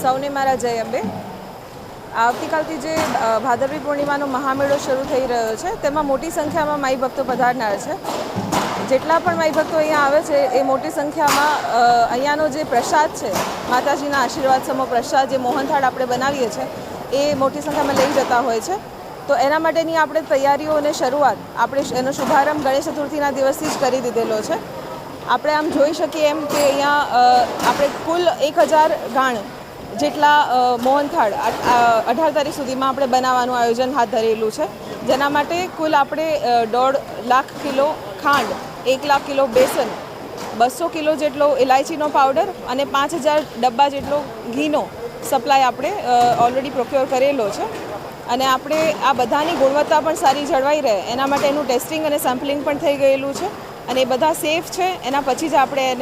સૌને મારા જય અંબે. આવતીકાલથી જે ભાદરવી પૂર્ણિમાનો મહામેળો શરૂ થઈ રહ્યો છે તેમાં મોટી સંખ્યામાં માઈ ભક્તો પધારનાર છે. જેટલા પણ માઈ ભક્તો અહીંયા આવે છે એ મોટી સંખ્યામાં અહીંયાનો જે પ્રસાદ છે, માતાજીના આશીર્વાદ સમો પ્રસાદ જે મોહનથાળ આપણે બનાવીએ છીએ એ મોટી સંખ્યામાં લઈ જતા હોય છે. તો એના માટેની આપણે તૈયારીઓ અને શરૂઆત આપણે એનો શુભારંભ ગણેશ ચતુર્થીના દિવસથી જ કરી દીધેલો છે. આપણે આમ જોઈ શકીએ એમ કે અહીંયા આપણે કુલ 1000 ગાણ જેટલા મોહનથાળ 18 તારીખ સુધીમાં આપણે બનાવવાનું આયોજન હાથ ધરેલું છે. જેના માટે કુલ આપણે 1.5 લાખ કિલો ખાંડ, 1 લાખ કિલો બેસન, 200 કિલો જેટલો ઇલાયચીનો પાવડર અને 5000 ડબ્બા જેટલો ઘીનો સપ્લાય આપણે ઓલરેડી પ્રોક્યોર કરેલો છે. અને આપણે આ બધાની ગુણવત્તા પણ સારી જળવાઈ રહે એના માટે એનું ટેસ્ટિંગ અને સેમ્પલિંગ પણ થઈ ગયેલું છે અને એ બધા સેફ છે. એના પછી જ આપણે એને